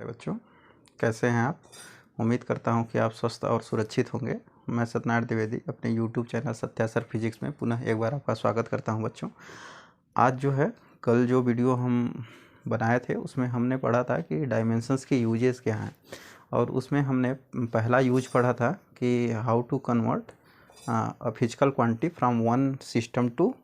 बच्चों, कैसे हैं आप। उम्मीद करता हूं कि आप स्वस्थ और सुरक्षित होंगे। मैं सत्यनारायण द्विवेदी अपने YouTube channel Satya sir physics में पुनः एक बार आपका स्वागत करता हूं। बच्चों, आज जो है कल जो वीडियो हम बनाए थे उसमें हमने पढ़ा था कि डायमेंशंस के यूजेस क्या हैं, और उसमें हमने पहला यूज पढ़ा था कि how to convert a physical quantity from one system to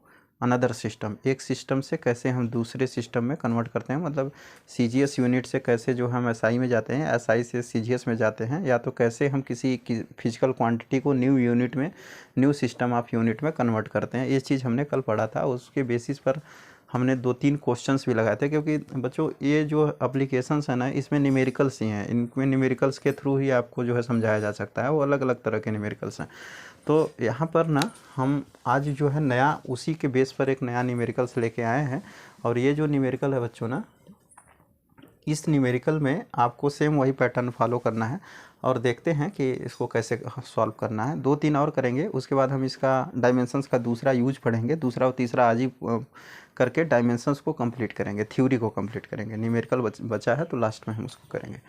another system. एक सिस्टम से कैसे हम दूसरे सिस्टम में कन्वर्ट करते हैं, मतलब CGS यूनिट से कैसे जो हम SI में जाते हैं, SI से CGS में जाते हैं, या तो कैसे हम किसी फिजिकल क्वांटिटी को न्यू यूनिट में, न्यू सिस्टम ऑफ यूनिट में कन्वर्ट करते हैं। ये चीज़ हमने कल पढ़ा था। उसके बेसिस पर हमने 2-3 क्वेश्चंस भी लगाए थे, क्योंकि बच्चों ये जो एप्लीकेशंस है ना, इसमें न्यूमेरिकल्स ही हैं। इनमें न्यूमेरिकल्स के थ्रू ही आपको जो है समझाया जा सकता है। वो अलग अलग तरह के न्यूमेरिकल्स हैं। तो यहाँ पर ना हम आज जो है नया उसी के बेस पर एक नया न्यूमेरिकल्स लेके आए हैं। और ये जो न्यूमेरिकल है बच्चों ना, इस न्यूमेरिकल में आपको सेम वही पैटर्न फॉलो करना है और देखते हैं कि इसको कैसे सॉल्व करना है। 2-3 और करेंगे, उसके बाद हम इसका डायमेंशंस का दूसरा यूज पढ़ेंगे। दूसरा और तीसरा आज ही करके डायमेंशंस को कंप्लीट करेंगे, थ्योरी को कंप्लीट करेंगे। न्यूमेरिकल बचा है तो लास्ट में हम उसको करेंगे।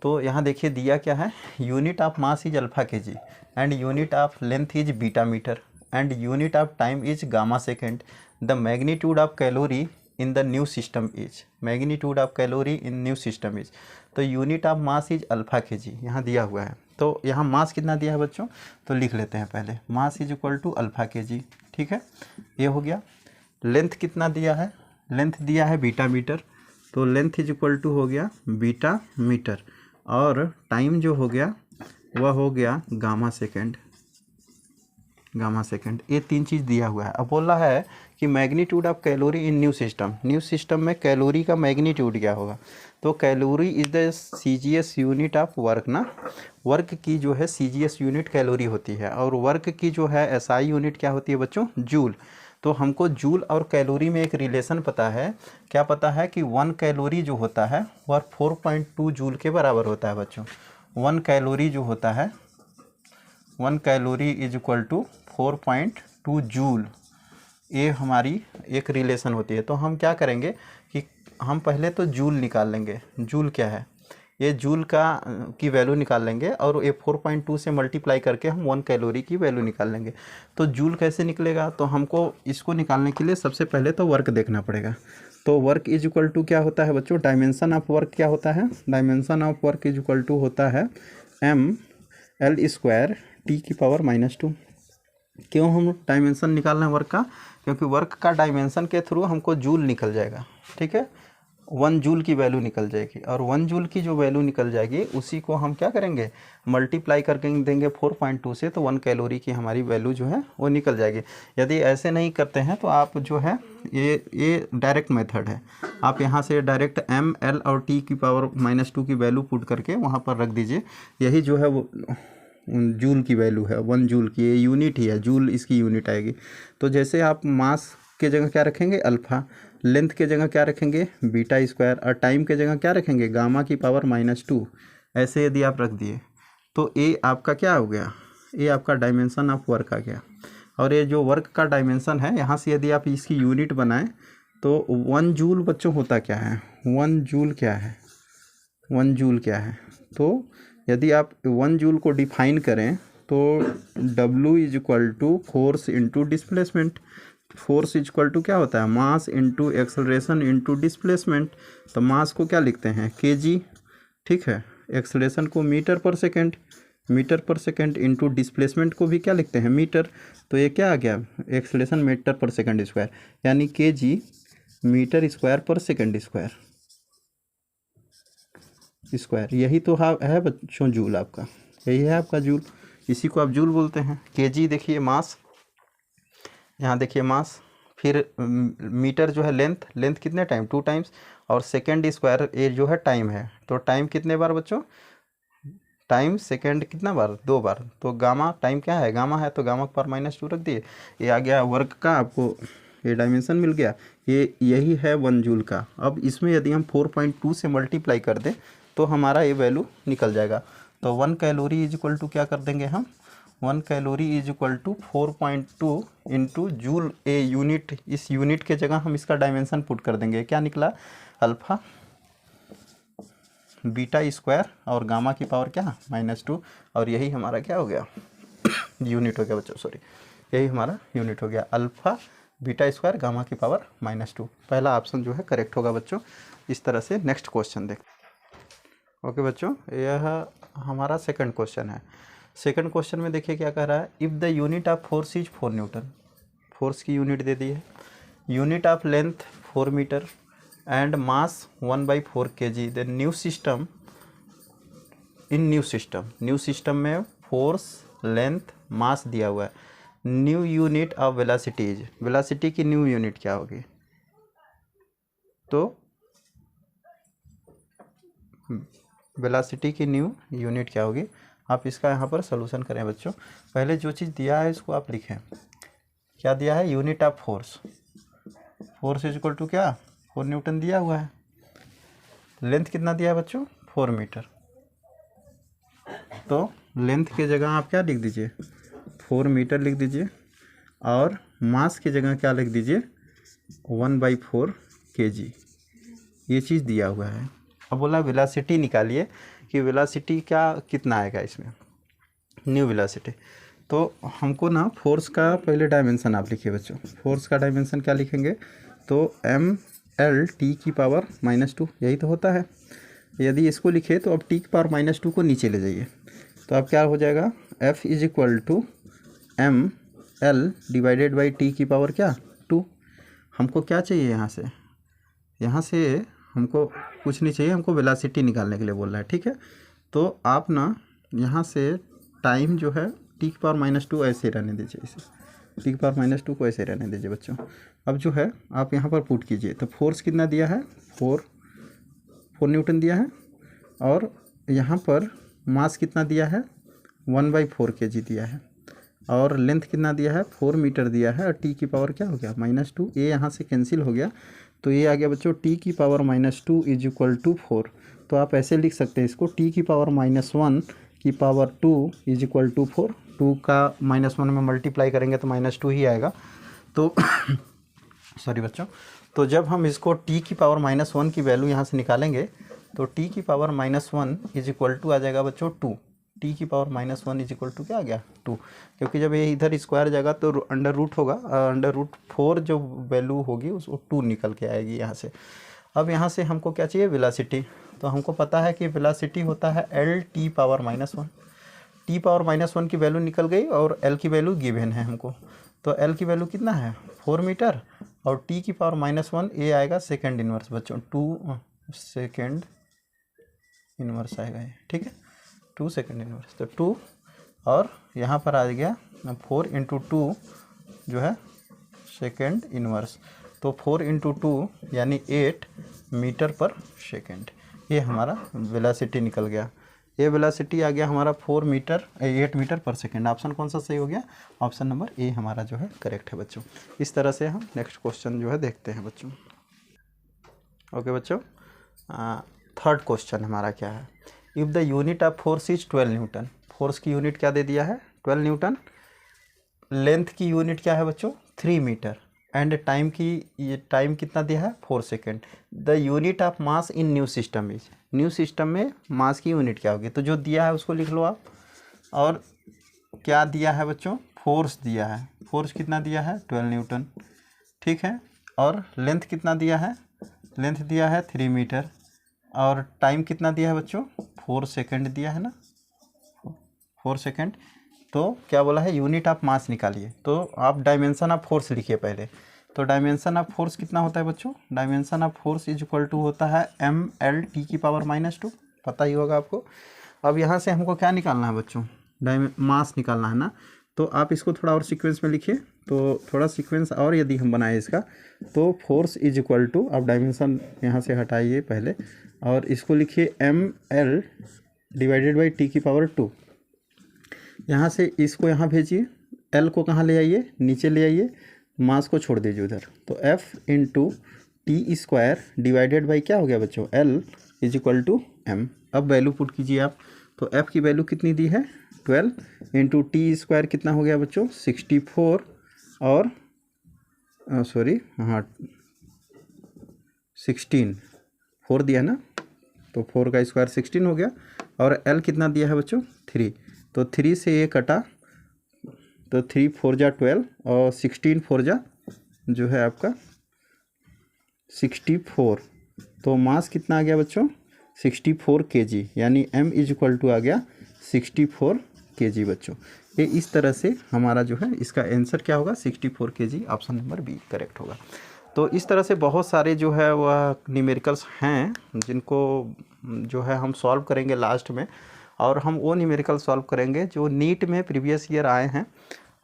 तो यहाँ देखिए दिया क्या है, unit of mass is alpha kg and unit of length is beta metre and unit of time is gamma second. The magnitude of calorie in the new system is, magnitude of calorie in new system is. तो unit of mass is alpha kg यहाँ दिया हुआ है। तो यहाँ मास कितना दिया है बच्चों, तो लिख लेते हैं पहले। Mass is equal to alpha kg, ठीक है, ये हो गया। लेंथ कितना दिया है, लेंथ दिया है बीटा मीटर, तो लेंथ इज इक्वल टू हो गया बीटा मीटर। और टाइम जो हो गया वह हो गया गामा सेकेंड, गामा सेकेंड। ये 3 चीज़ दिया हुआ है। अब बोल रहा है कि magnitude of calorie in new system, new system में कैलोरी का मैग्नीट्यूड क्या होगा। तो calorie is the CGS unit of work ना, वर्क की जो है CGS यूनिट कैलोरी होती है, और वर्क की जो है SI यूनिट क्या होती है बच्चों, जूल। तो हमको जूल और कैलोरी में एक रिलेशन पता है। क्या पता है कि 1 कैलोरी जो होता है वह 4.2 जूल के बराबर होता है बच्चों। 1 कैलोरी जो होता है, 1 calorie is equal to 4.2 joule. ये हमारी एक रिलेशन होती है। तो हम क्या करेंगे कि हम पहले तो जूल निकाल लेंगे। जूल क्या है, ये जूल की वैल्यू निकाल लेंगे, और ये 4.2 से मल्टीप्लाई करके हम 1 कैलोरी की वैल्यू निकाल लेंगे। तो जूल कैसे निकलेगा, तो हमको इसको निकालने के लिए सबसे पहले तो वर्क देखना पड़ेगा। तो वर्क इज इक्वल टू क्या होता है बच्चों, डायमेंशन ऑफ वर्क क्या होता है, dimension of work is equal to होता है mL² T⁻²। क्यों हम डायमेंशन निकाल रहे हैं वर्क का, क्योंकि वर्क का डायमेंशन के थ्रू हमको जूल निकल जाएगा, ठीक है। 1 जूल की वैल्यू निकल जाएगी, और 1 जूल की जो वैल्यू निकल जाएगी उसी को हम क्या करेंगे, मल्टीप्लाई करके देंगे 4.2 से, तो 1 कैलोरी की हमारी वैल्यू जो है वो निकल जाएगी। यदि ऐसे नहीं करते हैं तो आप जो है ये डायरेक्ट मेथड है। आप यहाँ से डायरेक्ट mL और T⁻² की वैल्यू पुट करके वहाँ पर रख दीजिए। यही जो है वो जूल की वैल्यू है, 1 जूल की। ये यूनिट ही है, जूल इसकी यूनिट आएगी। तो जैसे आप मास के जगह क्या रखेंगे, अल्फ़ा, लेंथ के जगह क्या रखेंगे, बीटा स्क्वायर, और टाइम के जगह क्या रखेंगे, गामा⁻²। ऐसे यदि आप रख दिए तो ये आपका क्या हो गया, ये आपका डायमेंशन ऑफ वर्क आ गया। और ये जो वर्क का डायमेंशन है, यहाँ से यदि आप इसकी यूनिट बनाएं तो 1 जूल बच्चों होता क्या है, 1 जूल क्या है, 1 जूल क्या है। तो यदि आप 1 जूल को डिफाइन करें तो W is equal to force into displacement. Force is equal to क्या होता है, mass into acceleration into displacement. तो मास को क्या लिखते हैं, kg, ठीक है। एक्सेलरेशन को मीटर पर सेकेंड, मीटर पर सेकेंड, इंटू डिस्प्लेसमेंट को भी क्या लिखते हैं, मीटर। तो ये क्या आ गया, एक्सेलरेशन मीटर पर सेकेंड स्क्वायर, यानी kg मीटर स्क्वायर पर सेकेंड स्क्वायर। यही तो है बच्चों जूल आपका, यही है आपका जूल। इसी को आप जूल बोलते हैं। kg देखिए मास, यहाँ देखिए मास, फिर मीटर जो है लेंथ, लेंथ कितने टाइम, 2 टाइम्स, और सेकेंड स्क्वायर ये जो है टाइम है। तो टाइम कितने बार बच्चों, टाइम सेकेंड कितना बार, 2 बार। तो गामा, टाइम क्या है, गामा है, तो गामा⁻² रख दिए। ये आ गया वर्क का, आपको ये डायमेंशन मिल गया। यही है 1 जूल का। अब इसमें यदि हम 4.2 से मल्टीप्लाई कर दें तो हमारा ये वैल्यू निकल जाएगा। तो 1 कैलोरी इज इक्वल टू क्या कर देंगे हम, 1 calorie is equal to 4.2 into joule, a unit, इस यूनिट के जगह हम इसका डायमेंशन पुट कर देंगे। क्या निकला, अल्फ़ा बीटा स्क्वायर और गामा की पावर क्या -2, और यही हमारा क्या हो गया यूनिट हो गया बच्चों, सॉरी यही हमारा यूनिट हो गया अल्फ़ा बीटा स्क्वायर गामा की पावर -2। पहला ऑप्शन जो है करेक्ट होगा बच्चों। इस तरह से नेक्स्ट क्वेश्चन देख। ओके बच्चों, यह हमारा सेकंड क्वेश्चन है। सेकंड क्वेश्चन में देखिए क्या कह रहा है, if the unit of force is 4 newton, force की यूनिट दे दी है, unit of length 4 metre and mass 1/4 kg, then new system, इन न्यू सिस्टम में फोर्स लेंथ मास दिया हुआ है, new unit of velocities, velocity की न्यू यूनिट क्या होगी, तो वेलोसिटी की न्यू यूनिट क्या होगी। आप इसका यहाँ पर सोल्यूशन करें बच्चों। पहले जो चीज़ दिया है इसको आप लिखें, क्या दिया है, unit of force, force is equal to क्या 4 न्यूटन दिया हुआ है, लेंथ कितना दिया है बच्चों 4 मीटर, तो लेंथ की जगह आप क्या लिख दीजिए 4 मीटर लिख दीजिए, और मास की जगह क्या लिख दीजिए 1/4 kg, ये चीज़ दिया हुआ है। अब बोला वेलोसिटी निकालिए कि वेलोसिटी क्या कितना आएगा इसमें, न्यू वेलोसिटी। तो हमको ना फोर्स का पहले डायमेंशन आप लिखिए बच्चों, फोर्स का डायमेंशन क्या लिखेंगे, तो ml की पावर -2, यही तो होता है। यदि इसको लिखे तो अब t की पावर -2 को नीचे ले जाइए, तो अब क्या हो जाएगा F is equal to ml divided by t की पावर क्या 2। हमको क्या चाहिए यहाँ से हमको कुछ नहीं चाहिए, हमको वेलोसिटी निकालने के लिए बोल रहा है, ठीक है। तो आप ना यहाँ से टाइम जो है t की पावर -2 ऐसे ही रहने दीजिए, इसे t की पावर -2 को ऐसे रहने दीजिए बच्चों। अब जो है आप यहाँ पर पुट कीजिए, तो फोर्स कितना दिया है 4 न्यूटन दिया है, और यहाँ पर मास कितना दिया है 1/4 kg दिया है, और लेंथ कितना दिया है 4 मीटर दिया है, और t की पावर क्या हो गया -2, ये यहाँ से कैंसिल हो गया, तो ये आ गया बच्चों t की पावर -2 इज इक्वल टू 4। तो आप ऐसे लिख सकते हैं इसको, t की पावर -1 की पावर 2 इज इक्वल टू 4, 2 का -1 में मल्टीप्लाई करेंगे तो -2 ही आएगा। तो सॉरी बच्चों, तो जब हम इसको t की पावर -1 की वैल्यू यहाँ से निकालेंगे तो t की पावर -1 इज इक्वल टू आ जाएगा बच्चों 2, t की पावर -1 इज इक्वल टू क्या आ गया 2, क्योंकि जब ये इधर स्क्वायर जाएगा तो अंडर रूट होगा, अंडर रूट 4 जो वैल्यू होगी उसको 2 निकल के आएगी यहाँ से। अब यहाँ से हमको क्या चाहिए वेलोसिटी, तो हमको पता है कि वेलोसिटी होता है LT पावर -1, t पावर -1 की वैल्यू निकल गई और L की वैल्यू गिवन है हमको, तो L की वैल्यू कितना है 4 मीटर, और t की पावर -1 ये आएगा सेकेंड इनवर्स बच्चों, 2 सेकेंड इनवर्स आएगा ये, ठीक है 2 सेकेंड इनवर्स, तो 2 और यहाँ पर आ गया 4 × 2 जो है सेकेंड इनवर्स, तो 4 × 2 यानी 8 मीटर पर सेकेंड, ये हमारा वेलोसिटी निकल गया। ये वेलोसिटी आ गया हमारा 8 मीटर पर सेकेंड। ऑप्शन कौन सा सही हो गया, ऑप्शन नंबर ए हमारा जो है करेक्ट है बच्चों। इस तरह से हम नेक्स्ट क्वेश्चन जो है देखते हैं बच्चों। ओके बच्चों, थर्ड क्वेश्चन हमारा क्या है, if the unit of force is 12 Newton, force की यूनिट क्या दे दिया है 12 न्यूटन, लेंथ की यूनिट क्या है बच्चों 3 मीटर, एंड टाइम की ये टाइम कितना दिया है 4 second, the unit of mass in new system is, new system में मास की यूनिट क्या होगी, तो जो दिया है उसको लिख लो आप, और क्या दिया है बच्चों फोर्स दिया है, फोर्स कितना दिया है 12 न्यूटन, ठीक है, और लेंथ कितना दिया है, लेंथ दिया है 3 मीटर, और टाइम कितना दिया है बच्चों 4 सेकेंड दिया है ना 4 सेकेंड। तो क्या बोला है यूनिट ऑफ मास निकालिए, तो आप डायमेंशन ऑफ फोर्स लिखिए पहले, तो डायमेंशन ऑफ फोर्स कितना होता है बच्चों, dimension of force is equal to होता है ml की पावर -2, पता ही होगा आपको। अब यहाँ से हमको क्या निकालना है बच्चों, मास निकालना है ना, तो आप इसको थोड़ा और सीक्वेंस में लिखिए, तो थोड़ा सीक्वेंस और यदि हम बनाए इसका, तो फोर्स इज इक्वल टू, आप डायमेंशन यहाँ से हटाइए पहले, और इसको लिखिए ml डिवाइडेड बाई t की पावर 2, यहाँ से इसको यहाँ भेजिए, L को कहाँ ले आइए नीचे ले आइए, मास को छोड़ दीजिए उधर, तो F × t² डिवाइडेड बाई क्या हो गया बच्चों L is equal to m। अब वैल्यू पुट कीजिए आप, तो F की वैल्यू कितनी दी है 12 × t² कितना हो गया बच्चों 64, और सॉरी हाँ 16 4 दिया ना तो 4 का स्क्वायर 16 हो गया। और L कितना दिया है बच्चों 3, तो 3 से ये कटा तो 3 4 जा 12 और 16 4 जा जो है आपका 64। तो मास कितना आ गया बच्चों 64 kg, यानी M इज इक्वल टू आ गया 64 kg बच्चों। ये इस तरह से हमारा जो है इसका आंसर क्या होगा 64 kg, option number B correct होगा। तो इस तरह से बहुत सारे जो है वह न्यूमेरिकल्स हैं जिनको जो है हम सॉल्व करेंगे लास्ट में, और हम वो न्यूमेरिकल सॉल्व करेंगे जो नीट में प्रीवियस ईयर आए हैं,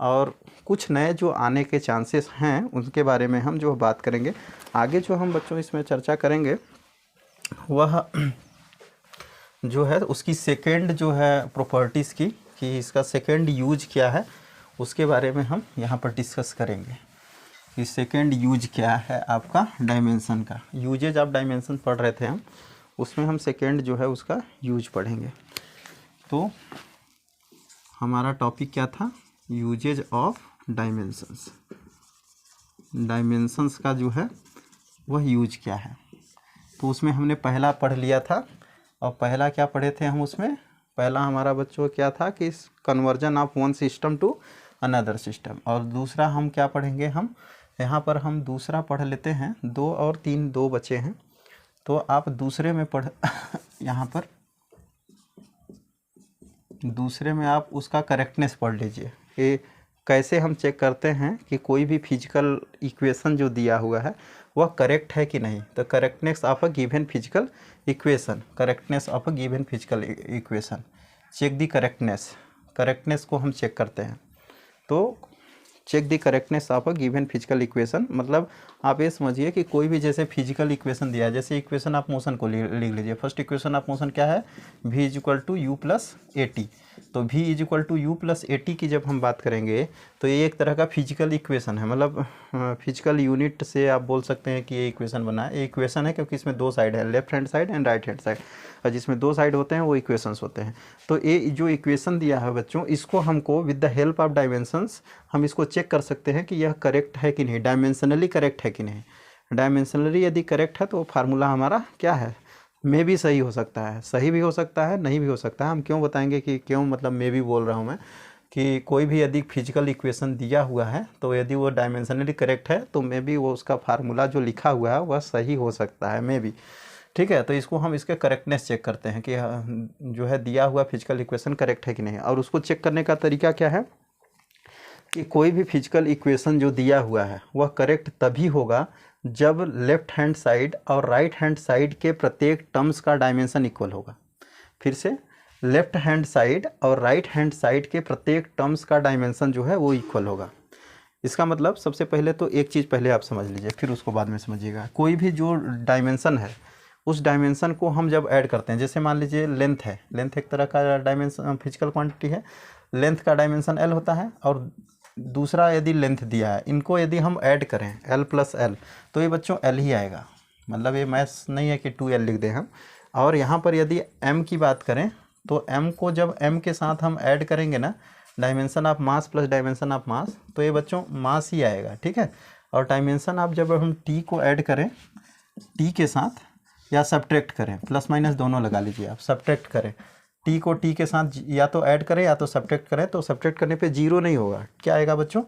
और कुछ नए जो आने के चांसेस हैं उनके बारे में हम जो बात करेंगे। आगे जो हम बच्चों इसमें चर्चा करेंगे वह जो है उसकी सेकेंड जो है प्रॉपर्टीज़ की, कि इसका सेकेंड यूज क्या है उसके बारे में हम यहाँ पर डिस्कस करेंगे कि सेकेंड यूज क्या है आपका डायमेंशन का। यूजेज ऑफ डायमेंशन पढ़ रहे थे हम, उसमें हम सेकेंड जो है उसका यूज पढ़ेंगे। तो हमारा टॉपिक क्या था, यूजेज ऑफ डायमेंशंस। डायमेंशंस का जो है वह यूज क्या है, तो उसमें हमने पहला पढ़ लिया था। और पहला क्या पढ़े थे हम उसमें, पहला हमारा बच्चों क्या था कि conversion of one system to another system. और दूसरा हम क्या पढ़ेंगे, हम यहाँ पर हम दूसरा पढ़ लेते हैं, 2 और 3 2 बचे हैं, तो आप दूसरे में पढ़ यहाँ पर दूसरे में आप उसका करेक्टनेस पढ़ लीजिए कि कैसे हम चेक करते हैं कि कोई भी फिजिकल इक्वेशन जो दिया हुआ है वह करेक्ट है कि नहीं। तो correctness of a given physical equation, correctness of a given physical equation, check the correctness, correctness को हम चेक करते हैं। तो check the correctness of a given physical equation मतलब आप ये समझिए कि कोई भी जैसे फिजिकल इक्वेशन दिया है, जैसे इक्वेशन ऑफ मोशन को लिख लीजिए। फर्स्ट इक्वेशन ऑफ मोशन क्या है, v is equal to u plus a t. तो v is equal to u plus a t की जब हम बात करेंगे तो ये एक तरह का फिजिकल इक्वेशन है, मतलब फिजिकल यूनिट से आप बोल सकते हैं कि ये इक्वेशन बना है। ये इक्वेशन है क्योंकि इसमें 2 साइड है, left hand side and right hand side, और जिसमें 2 साइड होते हैं वो इक्वेशंस होते हैं। तो ये जो इक्वेशन दिया है बच्चों, इसको हमको with the help of dimensions हम इसको चेक कर सकते हैं कि यह करेक्ट है कि नहीं, डायमेंशनली करेक्ट है कि नहीं। डायमेंशनली यदि करेक्ट है तो फार्मूला हमारा क्या है, मे भी सही हो सकता है, सही भी हो सकता है, नहीं भी हो सकता है। हम क्यों बताएंगे कि क्यों, मतलब मे भी बोल रहा हूँ मैं कि कोई भी यदि फिजिकल इक्वेशन दिया हुआ है तो यदि वो डायमेंशनली करेक्ट है तो मे बी वो उसका फार्मूला जो लिखा हुआ है वह सही हो सकता है, मे बी। ठीक है, तो इसको हम इसके करेक्टनेस चेक करते हैं कि जो है दिया हुआ फिजिकल इक्वेशन करेक्ट है कि नहीं। और उसको चेक करने का तरीका क्या है कि कोई भी फिजिकल इक्वेशन जो दिया हुआ है वह करेक्ट तभी होगा जब लेफ्ट हैंड साइड और राइट हैंड साइड के प्रत्येक टर्म्स का डायमेंशन इक्वल होगा। फिर से, लेफ्ट हैंड साइड और राइट हैंड साइड के प्रत्येक टर्म्स का डायमेंशन जो है वो इक्वल होगा। इसका मतलब सबसे पहले तो एक चीज़ पहले आप समझ लीजिए, फिर उसको बाद में समझिएगा। कोई भी जो डायमेंशन है उस डायमेंशन को हम जब ऐड करते हैं, जैसे मान लीजिए लेंथ है, लेंथ एक तरह का डायमेंशन फिजिकल क्वांटिटी है, लेंथ का डायमेंशन एल होता है, और दूसरा यदि लेंथ दिया है, इनको यदि हम ऐड करें एल प्लस एल तो ये बच्चों एल ही आएगा। मतलब ये मैथ्स नहीं है कि 2l लिख दें हम। और यहाँ पर यदि m की बात करें तो m को जब m के साथ हम ऐड करेंगे ना, dimension of mass plus dimension of mass, तो ये बच्चों मास ही आएगा। ठीक है, और डायमेंशन ऑफ जब हम t को ऐड करें t के साथ या सब्ट्रैक्ट करें, प्लस माइनस दोनों लगा लीजिए आप, सब्ट्रैक्ट करें टी को टी के साथ या तो ऐड करें या तो सब्ट्रैक्ट करें, तो सब्ट्रैक्ट करने पे 0 नहीं होगा, क्या आएगा बच्चों,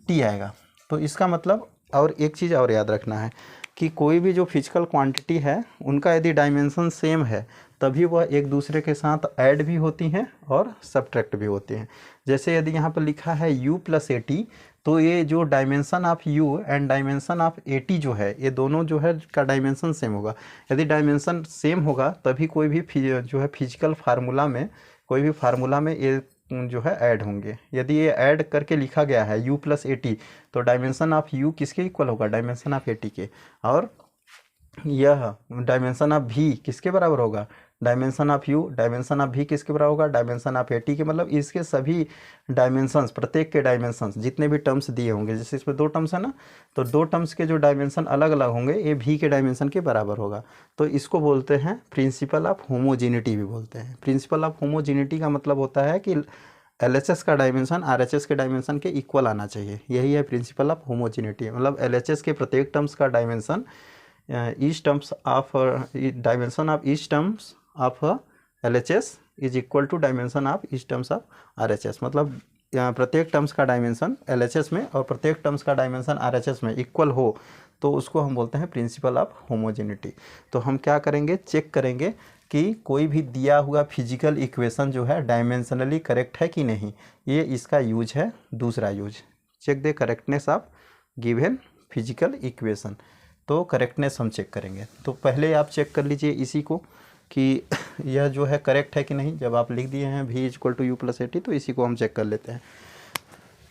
टी आएगा। तो इसका मतलब, और एक चीज़ और याद रखना है कि कोई भी जो फिजिकल क्वांटिटी है उनका यदि डायमेंशन सेम है तभी वह एक दूसरे के साथ ऐड भी होती हैं और सब्ट्रैक्ट भी होती हैं। जैसे यदि यहाँ पर लिखा है u प्लस ए टी, तो ये जो dimension of u and dimension of A T जो है, ये दोनों जो है का डायमेंशन सेम होगा। यदि डायमेंशन सेम होगा तभी कोई भी जो है फिजिकल फार्मूला में, कोई भी फार्मूला में ये जो है ऐड होंगे। यदि ये ऐड करके लिखा गया है u प्लस ए टी, तो डायमेंशन ऑफ u किसके इक्वल होगा, डायमेंशन ऑफ ए टी के। और यह डायमेंशन ऑफ v किसके बराबर होगा, dimension of u, dimension of v किसके बराबर होगा, डायमेंशन ऑफ ए टी के। मतलब इसके सभी डायमेंशंस, प्रत्येक के डायमेंशंस जितने भी टर्म्स दिए होंगे, जैसे इसमें 2 टर्म्स है ना, तो 2 टर्म्स के जो डायमेंशन अलग अलग होंगे ये v के डायमेंशन के बराबर होगा। तो इसको बोलते हैं प्रिंसिपल ऑफ होमोजेनिटी भी बोलते हैं। प्रिंसिपल ऑफ होमोजेनिटी का मतलब होता है कि LHS का डायमेंशन RHS के डायमेंशन के इक्वल आना चाहिए, यही है प्रिंसिपल ऑफ होमोजेनिटी। मतलब LHS के प्रत्येक टर्म्स का dimension each terms of dimension of each terms of LHS is equal to dimension of each terms of RHS। मतलब प्रत्येक टर्म्स का डायमेंशन LHS में और प्रत्येक टर्म्स का डायमेंशन RHS में इक्वल हो तो उसको हम बोलते हैं प्रिंसिपल ऑफ होमोजेनिटी। तो हम क्या करेंगे, चेक करेंगे कि कोई भी दिया हुआ फिजिकल इक्वेशन जो है डायमेंशनली करेक्ट है कि नहीं, ये इसका यूज है। दूसरा use, check the correctness of given physical equation. तो करेक्टनेस हम चेक करेंगे। तो पहले आप चेक कर लीजिए इसी को कि यह जो है करेक्ट है कि नहीं। जब आप लिख दिए हैं v इक्वल टू u+80 तो इसी को हम चेक कर लेते हैं।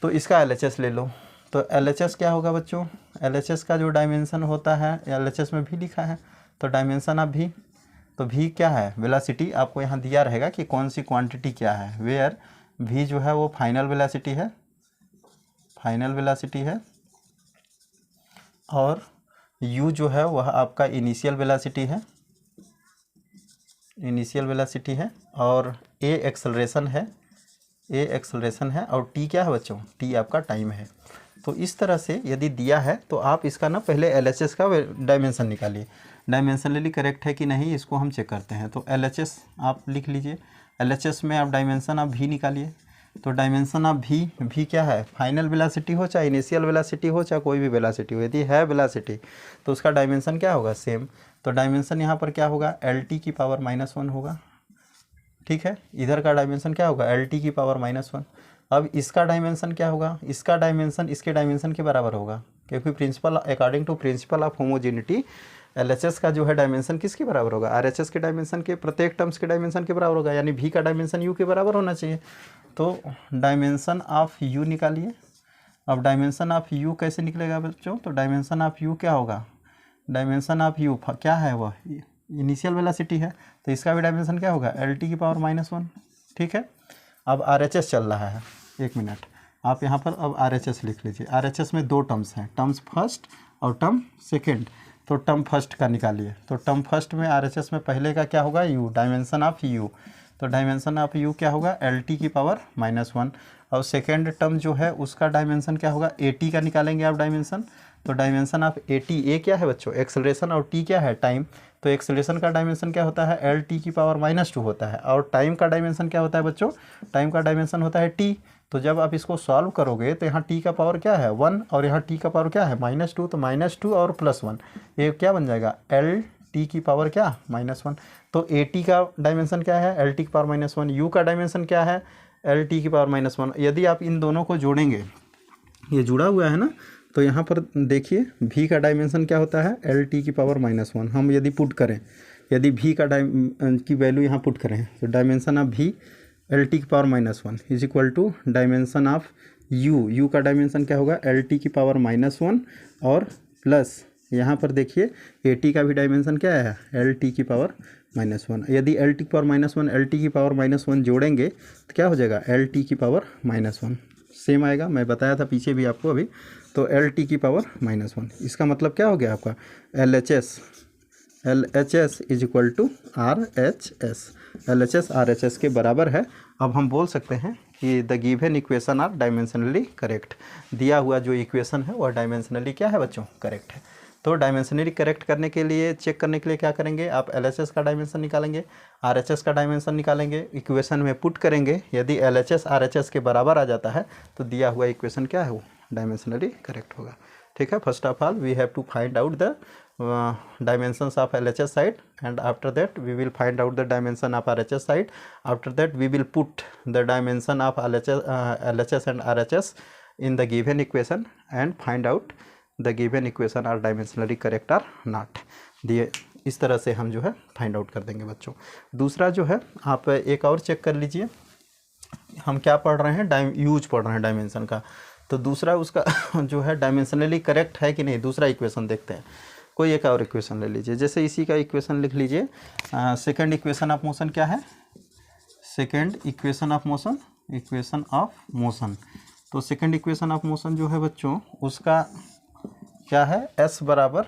तो इसका LHS ले लो। तो LHS क्या होगा बच्चों, LHS का जो डायमेंशन होता है LHS में भी लिखा है, तो डायमेंशन ऑफ v, तो v क्या है, वेलोसिटी आपको यहाँ दिया रहेगा कि कौन सी क्वांटिटी क्या है। वेयर v जो है वो फाइनल वेलोसिटी है, फाइनल वेलोसिटी है, और u जो है वह आपका इनिशियल वेलोसिटी है, इनिशियल वेलोसिटी है, और a एक्सेलरेशन है, a एक्सेलरेशन है, और t क्या है बच्चों, t आपका टाइम है। तो इस तरह से यदि दिया है तो आप इसका ना पहले LHS का डायमेंशन निकालिए, डायमेंशनली करेक्ट है कि नहीं इसको हम चेक करते हैं। तो LHS आप लिख लीजिए, LHS में आप डायमेंशन आप v निकालिए। तो डायमेंशन ऑफ v क्या है, फाइनल वेलोसिटी हो चाहे इनिशियल वेलोसिटी हो चाहे कोई भी वेलोसिटी हो, यदि है वेलोसिटी तो उसका डायमेंशन क्या होगा, सेम। तो डायमेंशन यहाँ पर क्या होगा, LT की पावर -1 होगा। ठीक है, इधर का डायमेंशन क्या होगा, LT की पावर -1। अब इसका डायमेंशन क्या होगा, इसका डायमेंशन इसके डायमेंशन के बराबर होगा, क्योंकि principle according to principle of homogeneity LHS का जो है डायमेंशन किसके बराबर होगा, RHS के डायमेंशन के, प्रत्येक टर्म्स के डायमेंशन के बराबर होगा, यानी v का डायमेंशन u के बराबर होना चाहिए। तो डायमेंशन ऑफ u निकालिए। अब डायमेंशन ऑफ u कैसे निकलेगा बच्चों, तो डायमेंशन ऑफ u क्या होगा, डायमेंशन ऑफ u क्या है, वह इनिशियल वेलोसिटी है, तो इसका भी डायमेंशन क्या होगा, LT की पावर -1। ठीक है, अब RHS चल रहा है, एक मिनट आप यहाँ पर अब RHS लिख लीजिए। RHS में दो टर्म्स हैं, टर्म्स फर्स्ट और टर्म सेकेंड। तो टर्म फर्स्ट का निकालिए। तो टर्म फर्स्ट में RHS में पहले का क्या होगा, u, डायमेंशन ऑफ u। तो डायमेंशन ऑफ u क्या होगा, LT की पावर -1। और सेकेंड टर्म जो है उसका डायमेंशन क्या होगा, AT का निकालेंगे आप डायमेंशन। तो डायमेंशन ऑफ AT, ए क्या है बच्चों, एक्सेलरेशन, और t क्या है, टाइम। तो एक्सेलरेशन का डायमेंशन क्या होता है, LT की पावर -2 होता है, और टाइम का डायमेंशन क्या होता है बच्चों, टाइम का डायमेंशन होता है t। तो जब आप इसको सॉल्व करोगे तो यहाँ t का पावर क्या है 1, और यहाँ t का पावर क्या है -2, तो -2 और +1 ये क्या बन जाएगा, LT की पावर क्या -1। तो AT का डायमेंशन क्या है, LT की पावर -1, u का डायमेंशन क्या है, LT की पावर -1। यदि आप इन दोनों को जोड़ेंगे, ये जुड़ा हुआ है ना, तो यहाँ पर देखिए v का डायमेंशन क्या होता है, LT की पावर -1। हम यदि पुट करें, यदि v का की वैल्यू यहाँ पुट करें, तो डायमेंशन ऑफ v LT की power -1 is equal to dimension of u का डायमेंशन क्या होगा, LT की पावर -1, और प्लस यहाँ पर देखिए AT का भी डायमेंशन क्या है, LT की पावर -1। यदि LT की पावर -1 LT की पावर -1 जोड़ेंगे तो क्या हो जाएगा, LT की पावर -1 सेम आएगा, मैं बताया था पीछे भी आपको अभी। तो LT की पावर -1, इसका मतलब क्या हो गया आपका, LHS is equal to RHS, LHS RHS के बराबर है। अब हम बोल सकते हैं कि the given equation are dimensionally correct. दिया हुआ जो इक्वेशन है वह डायमेंशनली क्या है बच्चों, करेक्ट है। तो डायमेंशनली करेक्ट करने के लिए, चेक करने के लिए क्या करेंगे, आप LHS का डायमेंशन निकालेंगे, RHS का डायमेंशन निकालेंगे, इक्वेशन में पुट करेंगे। यदि LHS RHS के बराबर आ जाता है तो दिया हुआ इक्वेशन क्या है, वो डायमेंशनली करेक्ट होगा। ठीक है, first of all we have to find out the dimensions of LHS side, and after that we will find out the dimension of RHS side. After that we will put the dimension of LHS and RHS in the given equation and find out the given equation are dimensionally correct or not. दिए इस तरह से हम जो है find out कर देंगे बच्चों। दूसरा जो है आप एक और चेक कर लीजिए, हम क्या पढ़ रहे हैं, यूज पढ़ रहे हैं डायमेंशन का। तो दूसरा उसका जो है डायमेंशनली करेक्ट है कि नहीं, दूसरा इक्वेशन देखते हैं। कोई एक और इक्वेशन ले लीजिए, जैसे इसी का इक्वेशन लिख लीजिए। सेकंड इक्वेशन ऑफ मोशन क्या है, second equation of motion, equation of motion. तो सेकंड इक्वेशन ऑफ मोशन जो है बच्चों उसका क्या है, s बराबर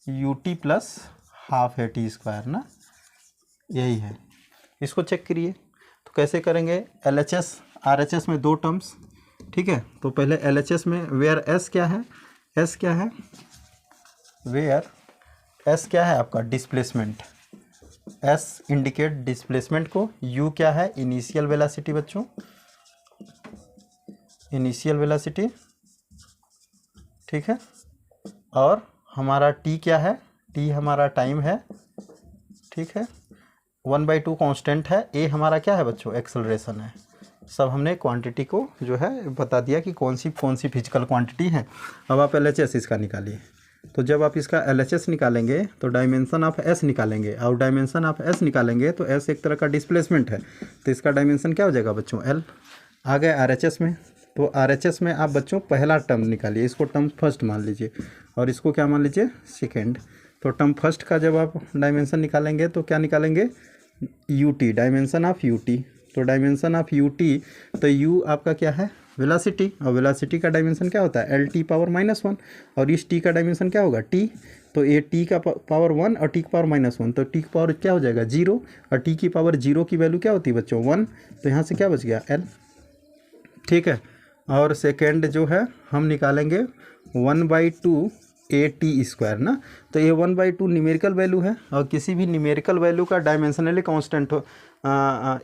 ut प्लस हाफ है t², ना, यही है। इसको चेक करिए। तो कैसे करेंगे, LHS RHS में दो टर्म्स, ठीक है। तो पहले LHS में वेयर s क्या है, s क्या है, वेयर एस क्या है आपका डिस्प्लेसमेंट, एस इंडिकेट डिस्प्लेसमेंट को, यू क्या है इनिशियल वेलोसिटी बच्चों, इनिशियल वेलोसिटी, ठीक है, और हमारा टी क्या है, टी हमारा टाइम है, ठीक है, 1/2 कांस्टेंट है, ए हमारा क्या है बच्चों एक्सेलरेशन है। सब हमने क्वांटिटी को जो है बता दिया कि कौन सी फिजिकल क्वांटिटी है। अब आप एलएचएस इसका निकालिए। तो जब आप इसका एलएचएस निकालेंगे तो डायमेंशन ऑफ एस निकालेंगे, और डायमेंशन ऑफ एस निकालेंगे तो एस एक तरह का डिस्प्लेसमेंट है, तो इसका डायमेंशन क्या हो जाएगा बच्चों एल। आ गए आरएचएस में, तो आरएचएस में आप बच्चों पहला टर्म निकालिए, इसको टर्म फर्स्ट मान लीजिए और इसको क्या मान लीजिए सेकेंड। तो टर्म फर्स्ट का जब आप डायमेंशन निकालेंगे तो क्या निकालेंगे यूटी, डायमेंशन ऑफ यूटी। तो डायमेंशन ऑफ यूटी, तो यू आपका क्या है वेलोसिटी, और वेलोसिटी का डायमेंशन क्या होता है LT⁻⁻1, और इस टी का डायमेंशन क्या होगा टी। तो ये टी का पावर 1 और टी की पावर -1, तो टी की पावर क्या हो जाएगा 0, और टी की पावर 0 की वैल्यू क्या होती है बच्चों 1, तो यहाँ से क्या बच गया एल, ठीक है। और सेकेंड जो है हम निकालेंगे 1/2 AT² ना, तो ये 1/2 न्यूमेरिकल वैल्यू है, और किसी भी न्यूमेरिकल वैल्यू का डायमेंशनली कांस्टेंट हो,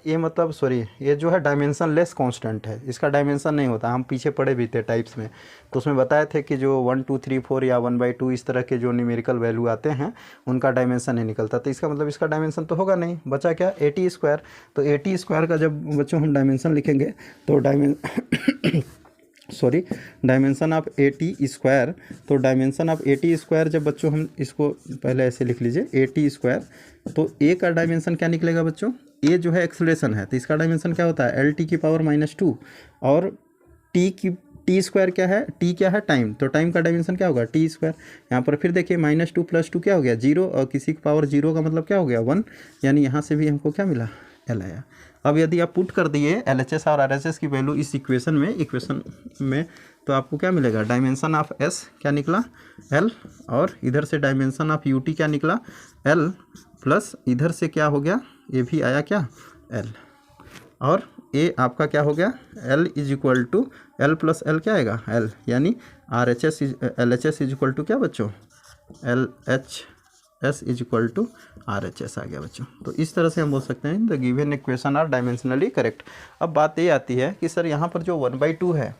ये मतलब सॉरी ये जो है डायमेंशन लेस कांस्टेंट है, इसका डायमेंशन नहीं होता। हम पीछे पढ़े भी थे टाइप्स में, तो उसमें बताए थे कि जो 1 2 3 4 या 1/2 इस तरह के जो न्यूमेरिकल वैल्यू आते हैं उनका डायमेंशन नहीं निकलता, तो इसका मतलब इसका डायमेंशन तो होगा नहीं, बचा क्या AT²। तो AT² का जब बच्चों हम डायमेंशन लिखेंगे तो डायमेंशन ऑफ AT², तो डायमेंशन ऑफ AT² जब बच्चों हम इसको पहले ऐसे लिख लीजिए AT², तो ए का डायमेंशन क्या निकलेगा बच्चों, ए जो है एक्सेलरेशन है, तो इसका डायमेंशन क्या होता है LT⁻², और T² क्या है, टी क्या है टाइम, तो टाइम का डायमेंशन क्या होगा T²। यहाँ पर फिर देखिए -2 + 2 क्या हो गया 0, और किसी की पावर 0 का मतलब क्या हो गया 1, यानी यहाँ से भी हमको क्या मिला एल आया। अब यदि आप पुट कर दिए एलएचएस और आरएचएस की वैल्यू इस इक्वेशन में तो आपको क्या मिलेगा डायमेंशन ऑफ एस क्या निकला एल, और इधर से डायमेंशन ऑफ यूटी क्या निकला एल, प्लस इधर से क्या हो गया ये भी आया क्या एल, और ए आपका क्या हो गया L = L + L क्या आएगा L, यानी RHS LHS = क्या बच्चों LHS = RHS आ गया बच्चों। तो इस तरह से हम बोल सकते हैं the given equation are dimensionally correct. अब बात ये आती है कि सर यहाँ पर जो 1/2 है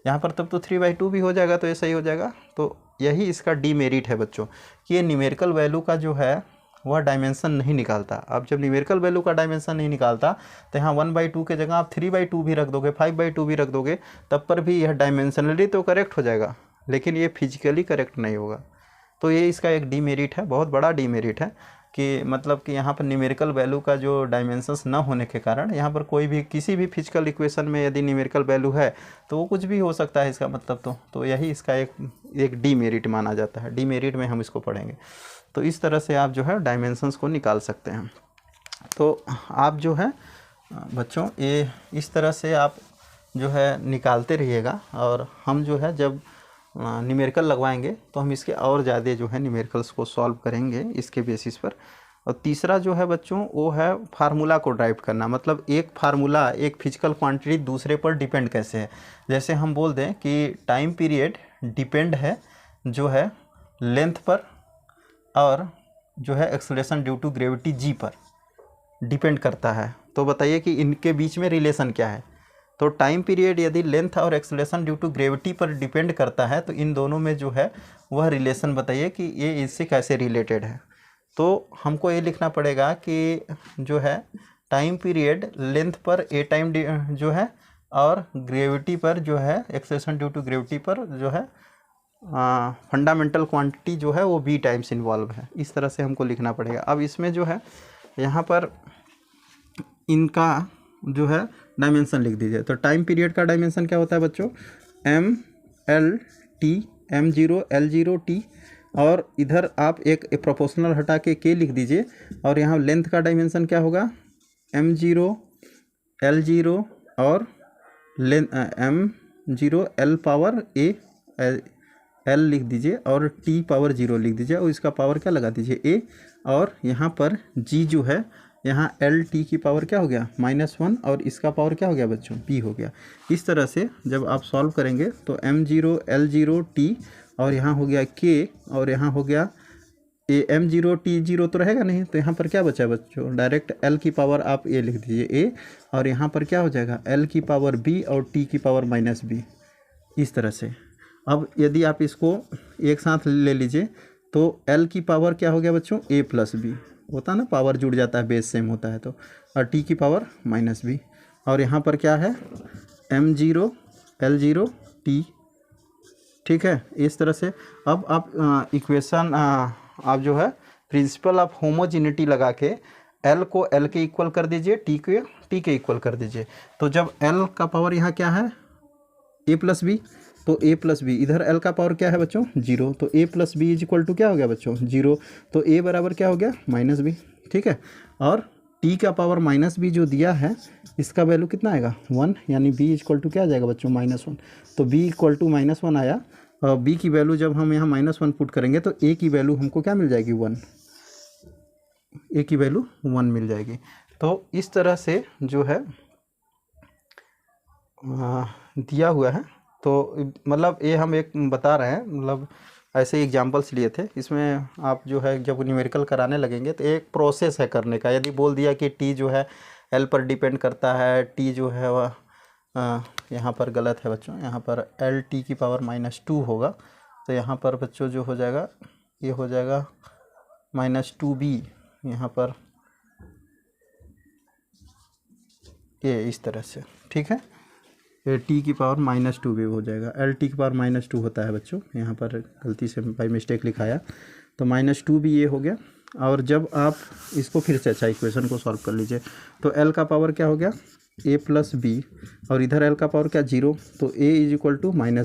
यहाँ पर तब तो 3/2 भी हो जाएगा, तो ये सही हो जाएगा। तो यही इसका डीमेरिट है बच्चों कि ये न्यूमेरिकल वैल्यू का जो है वह डायमेंशन नहीं निकालता। अब जब न्यूमेरिकल वैल्यू का डायमेंशन नहीं निकालता तो यहाँ 1/2 के जगह आप 3/2 भी रख दोगे, 5/2 भी रख दोगे, तब पर भी यह डायमेंशनली तो करेक्ट हो जाएगा, लेकिन ये फिजिकली करेक्ट नहीं होगा। तो ये इसका एक डीमेरिट है, बहुत बड़ा डीमेरिट है कि मतलब कि यहाँ पर न्यूमेरिकल वैल्यू का जो डायमेंशंस न होने के कारण यहाँ पर कोई भी किसी भी फिजिकल इक्वेशन में यदि न्यूमेरिकल वैल्यू है तो वो कुछ भी हो सकता है इसका मतलब। तो यही इसका एक डीमेरिट माना जाता है। डीमेरिट में हम इसको पढ़ेंगे। तो इस तरह से आप जो है डायमेंशंस को निकाल सकते हैं। तो आप जो है बच्चों ये इस तरह से आप जो है निकालते रहिएगा, और हम जो है जब न्यूमेरिकल लगवाएंगे तो हम इसके और ज़्यादा जो है न्यूमेरिकल्स को सॉल्व करेंगे इसके बेसिस पर। और तीसरा जो है बच्चों वो है फार्मूला को ड्राइव करना, मतलब एक फार्मूला एक फिजिकल क्वांटिटी दूसरे पर डिपेंड कैसे है। जैसे हम बोल दें कि टाइम पीरियड डिपेंड है जो है लेंथ पर, और जो है acceleration due to gravity G पर डिपेंड करता है। तो बताइए कि इनके बीच में रिलेशन क्या है। तो टाइम पीरियड यदि लेंथ और एक्सेलरेशन ड्यू टू ग्रेविटी पर डिपेंड करता है तो इन दोनों में जो है वह रिलेशन बताइए कि ये इससे कैसे रिलेटेड है। तो हमको ये लिखना पड़ेगा कि जो है टाइम पीरियड लेंथ पर ए टाइम जो है, और ग्रेविटी पर जो है एक्सेलरेशन ड्यू टू ग्रेविटी पर जो है फंडामेंटल क्वांटिटी जो है वो बी टाइम्स इन्वॉल्व है। इस तरह से हमको लिखना पड़ेगा। अब इसमें जो है यहाँ पर इनका जो है डायमेंशन लिख दीजिए। तो टाइम पीरियड का डायमेंशन क्या होता है बच्चों MLT, M0 L0 T, और इधर आप एक प्रोपोर्शनल हटा के K लिख दीजिए, और यहाँ लेंथ का डायमेंशन क्या होगा M0 L0 और M0 L लिख दीजिए, और T⁻0 लिख दीजिए, और इसका पावर क्या लगा दीजिए A, और यहाँ पर G जो है यहाँ LT की पावर क्या हो गया -1, और इसका पावर क्या हो गया बच्चों B हो गया। इस तरह से जब आप सॉल्व करेंगे तो M0 L0 T और यहाँ हो गया K, और यहाँ हो गया M0 T0 तो रहेगा नहीं, तो यहाँ पर क्या बचा बच्चों, डायरेक्ट L की पावर आप A लिख दीजिए A, और यहाँ पर क्या हो जाएगा L की पावर B और T की पावर -B, इस तरह से। अब यदि आप इसको एक साथ ले लीजिए तो L की पावर क्या हो गया बच्चों, A + B होता है ना, पावर जुड़ जाता है, बेस सेम होता है तो, और T की पावर -B, और यहाँ पर क्या है M0 L0 T, ठीक है, इस तरह से। अब आप इक्वेशन आप जो है प्रिंसिपल ऑफ होमोजिनिटी लगा के L को L के इक्वल कर दीजिए, T को T के इक्वल कर दीजिए। तो जब L का पावर यहाँ क्या है A + B, तो A + B, इधर L का पावर क्या है बच्चों 0, तो A + B = क्या हो गया बच्चों 0, तो A बराबर क्या हो गया -B, ठीक है। और T का पावर -B जो दिया है इसका वैल्यू कितना आएगा 1, यानी B = क्या आ जाएगा बच्चों -1, तो B = -1 आया। और B की वैल्यू जब हम यहाँ -1 पुट करेंगे तो A की वैल्यू हमको क्या मिल जाएगी 1, A की वैल्यू 1 मिल जाएगी। तो इस तरह से जो है दिया हुआ है, तो मतलब ये हम एक बता रहे हैं, मतलब ऐसे एग्जांपल्स लिए थे। इसमें आप जो है जब न्यूमेरिकल कराने लगेंगे तो एक प्रोसेस है करने का। यदि बोल दिया कि T जो है L पर डिपेंड करता है, T जो है वह यहाँ पर गलत है बच्चों, यहाँ पर LT की पावर -2 होगा, तो यहाँ पर बच्चों जो हो जाएगा ये हो जाएगा -2B, यहाँ पर ये इस तरह से, ठीक है, T की पावर -2B हो जाएगा। LT की पावर -2 होता है बच्चों, यहाँ पर गलती से बाई मिस्टेक लिखाया, तो -2B ये हो गया। और जब आप इसको फिर से अच्छा इक्वेशन को सॉल्व कर लीजिए, तो L का पावर क्या हो गया A + B, और इधर L का पावर क्या 0, तो A =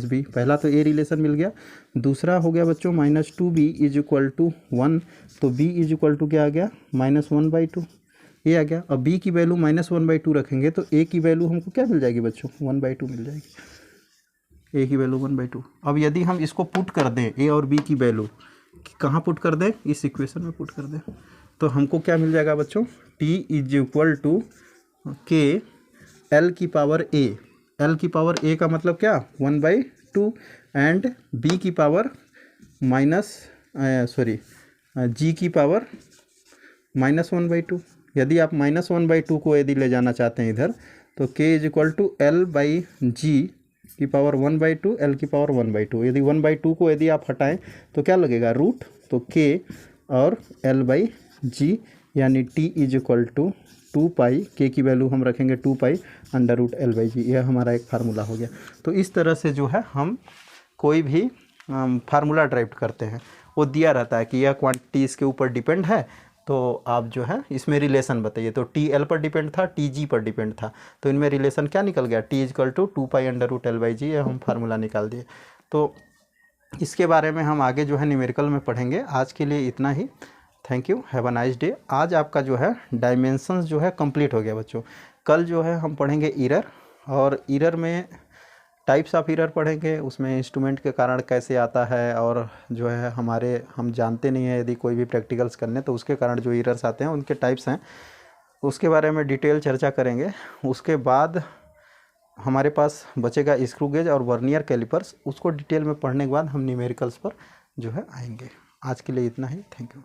-B, पहला तो A रिलेशन मिल गया। दूसरा हो गया बच्चों -2B = 1, तो B = क्या आ गया -1/2, ये आ गया। अब B की वैल्यू -1/2 रखेंगे तो A की वैल्यू हमको क्या मिल जाएगी बच्चों 1/2 मिल जाएगी, A की वैल्यू 1/2। अब यदि हम इसको पुट कर दें A और B की वैल्यू, कहाँ पुट कर दें, इस इक्वेशन में पुट कर दें, तो हमको क्या मिल जाएगा बच्चों T = K L की पावर A, L की पावर A का मतलब क्या 1/2, एंड B की पावर G की पावर -1/2। यदि आप -1/2 को यदि ले जाना चाहते हैं इधर, तो K = L/G की पावर 1/2, L की पावर 1/2। यदि 1/2 को यदि आप हटाएं तो क्या लगेगा रूट, तो K और L/G, यानी T = 2π, K की वैल्यू हम रखेंगे 2π √L/G, यह हमारा एक फार्मूला हो गया। तो इस तरह से जो है हम कोई भी फार्मूला ड्राइव करते हैं, वो दिया रहता है कि यह क्वांटिटी इसके ऊपर डिपेंड है, तो आप जो है इसमें रिलेशन बताइए। तो T L पर डिपेंड था, T G पर डिपेंड था, तो इनमें रिलेशन क्या निकल गया T = 2π √L/G, ये हम फार्मूला निकाल दिए। तो इसके बारे में हम आगे जो है न्यूमेरिकल में पढ़ेंगे। आज के लिए इतना ही, thank you, have a nice day. आज आपका जो है डायमेंशंस जो है कंप्लीट हो गया बच्चों। कल जो है हम पढ़ेंगे ईरर, और ईरर में टाइप्स ऑफ ईरर पढ़ेंगे, उसमें इंस्ट्रूमेंट के कारण कैसे आता है, और जो है हम जानते नहीं हैं यदि कोई भी प्रैक्टिकल्स करने, तो उसके कारण जो ईरर्स आते हैं उनके टाइप्स हैं, उसके बारे में डिटेल चर्चा करेंगे। उसके बाद हमारे पास बचेगा स्क्रू गेज और वर्नियर कैलिपर्स, उसको डिटेल में पढ़ने के बाद हम न्यूमेरिकल्स पर जो है आएंगे। आज के लिए इतना ही, थैंक यू।